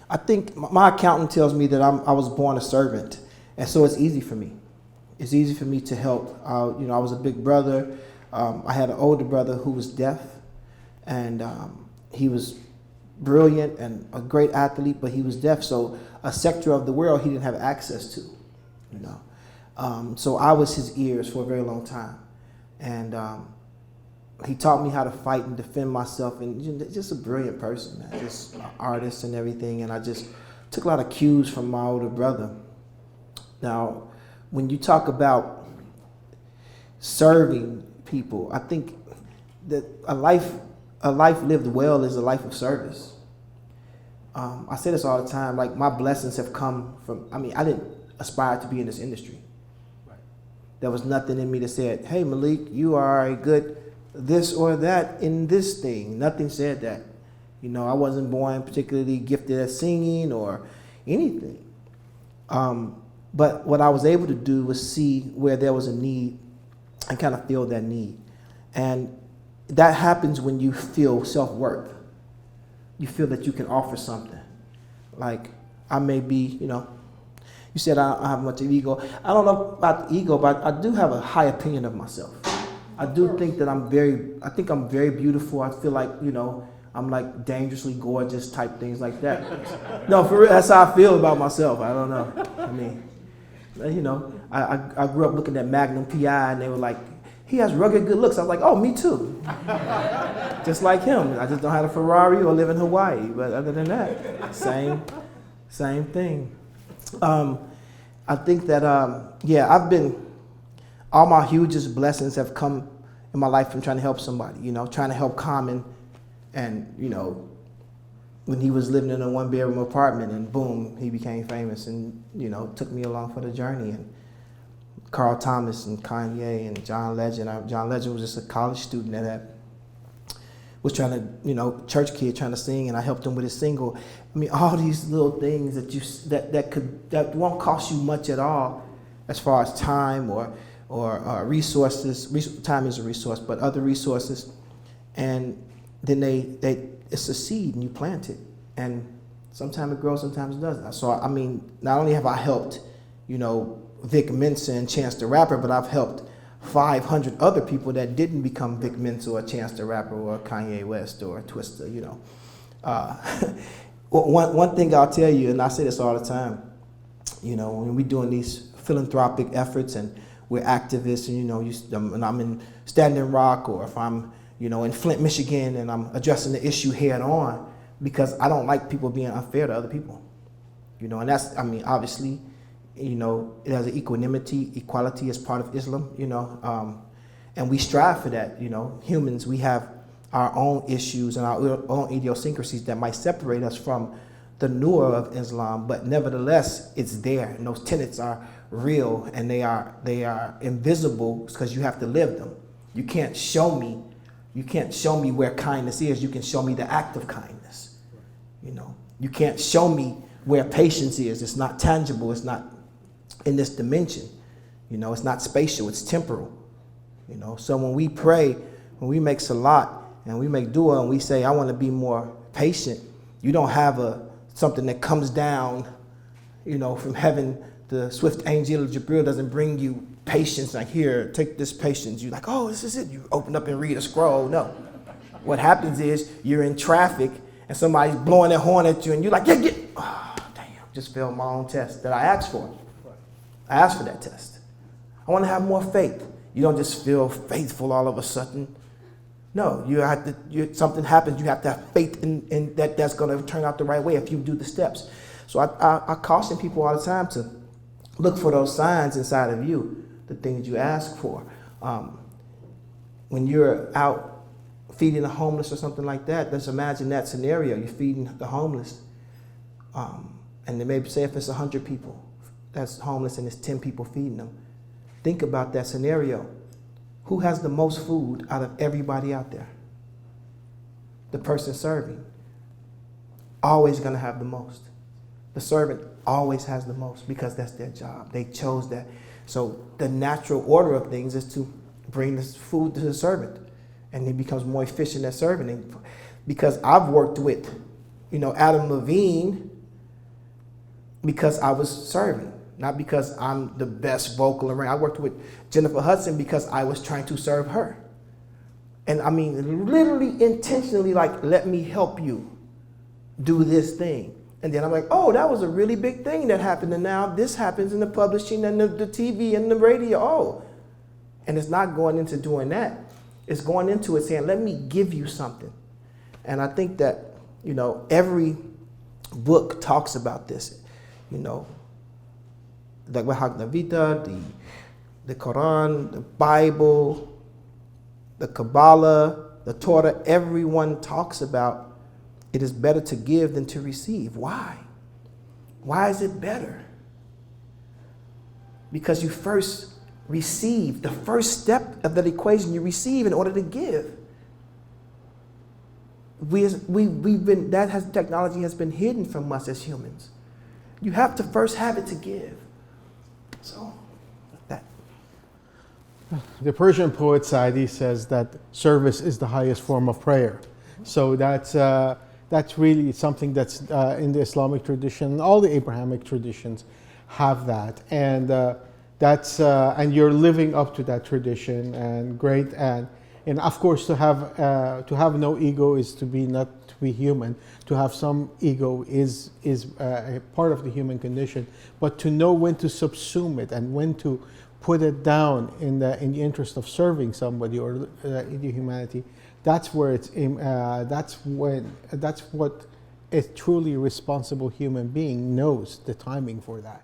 I think my accountant tells me that I was born a servant, and so it's easy for me. It's easy for me to help. I was a big brother. I had an older brother who was deaf, and he was brilliant and a great athlete, but he was deaf. So a sector of the world he didn't have access to, you know. So I was his ears for a very long time, and he taught me how to fight and defend myself. And just a brilliant person, man. Just an artist and everything. And I just took a lot of cues from my older brother. Now, when you talk about serving people, I think that a life lived well is a life of service. I say this all the time, like my blessings have come from, I didn't aspire to be in this industry. Right. There was nothing in me that said, hey Malik, you are a good this or that in this thing. Nothing said that. You know, I wasn't born particularly gifted at singing or anything. But what I was able to do was see where there was a need and kind of fill that need. And that happens when you feel self-worth. You feel that you can offer something. Like, I may be, you said I don't have much of ego. I don't know about the ego, but I do have a high opinion of myself. I do think that I'm very beautiful. I feel like, I'm like dangerously gorgeous type things like that. No, for real, that's how I feel about myself. I don't know. I grew up looking at Magnum PI and they were like, he has rugged good looks. I was like, oh, me too. Just like him. I just don't have a Ferrari or live in Hawaii. But other than that, same thing. I think that, all my hugest blessings have come in my life from trying to help somebody, trying to help Common. And, when he was living in a one-bedroom apartment and boom, he became famous and, took me along for the journey. And Carl Thomas and Kanye and John Legend. John Legend was just a college student that was trying to, church kid trying to sing, and I helped him with his single. All these little things that won't cost you much at all as far as time or resources. Time is a resource, but other resources. And then it's a seed and you plant it. And sometimes it grows, sometimes it doesn't. So, not only have I helped, Vic Mensa and Chance the Rapper, but I've helped 500 other people that didn't become Vic Mensa or Chance the Rapper or Kanye West or Twista, One thing I'll tell you, and I say this all the time, when we're doing these philanthropic efforts and we're activists and, and I'm in Standing Rock, or if I'm, in Flint, Michigan, and I'm addressing the issue head on, because I don't like people being unfair to other people, and that's, obviously, it has an equality is part of Islam, and we strive for that, humans, we have our own issues and our own idiosyncrasies that might separate us from the nur of Islam, but nevertheless, it's there, and those tenets are real, and they are invisible because you have to live them. You can't show me where kindness is. You can show me the act of kindness. You can't show me where patience is. It's not tangible. It's not in this dimension. It's not spatial. It's temporal. So when we pray, when we make salat and we make dua and we say, I want to be more patient, you don't have something that comes down, from heaven. The swift angel of Jibril doesn't bring you patience, like, here, take this patience. You're like, oh, this is it. You open up and read a scroll. No. What happens is you're in traffic and somebody's blowing their horn at you and you're like, yeah, oh, damn, just failed my own test that I asked for. I asked for that test. I want to have more faith. You don't just feel faithful all of a sudden. No, something happens. You have to have faith in that's going to turn out the right way if you do the steps. So I caution people all the time to look for those signs inside of you, the things you ask for. When you're out feeding the homeless or something like that, let's imagine that scenario. You're feeding the homeless. And they may say if it's 100 people that's homeless and it's 10 people feeding them. Think about that scenario. Who has the most food out of everybody out there? The person serving. Always going to have the most. The servant always has the most because that's their job. They chose that. So the natural order of things is to bring this food to the servant, and he becomes more efficient at serving. Because I've worked with, Adam Levine, because I was serving, not because I'm the best vocal around. I worked with Jennifer Hudson because I was trying to serve her. And I mean, literally intentionally, like, let me help you do this thing. And then I'm like, oh, that was a really big thing that happened. And now this happens in the publishing and the TV and the radio. Oh, and it's not going into doing that. It's going into it saying, let me give you something. And I think that, you know, every book talks about this, you know, the Bhagavad Gita, the Quran, the Bible, the Kabbalah, the Torah, everyone talks about it is better to give than to receive. Why? Why is it better? Because you first receive. The first step of that equation you receive in order to give. Technology has been hidden from us as humans. You have to first have it to give. So, that. The Persian poet Saadi says that service is the highest form of prayer. So that's really something that's in the Islamic tradition. All the Abrahamic traditions have that, and and you're living up to that tradition, and great. And of course, to have no ego is to be human. To have some ego is a part of the human condition. But to know when to subsume it and when to put it down in the interest of serving somebody or in the humanity, that's where that's what a truly responsible human being knows the timing for that.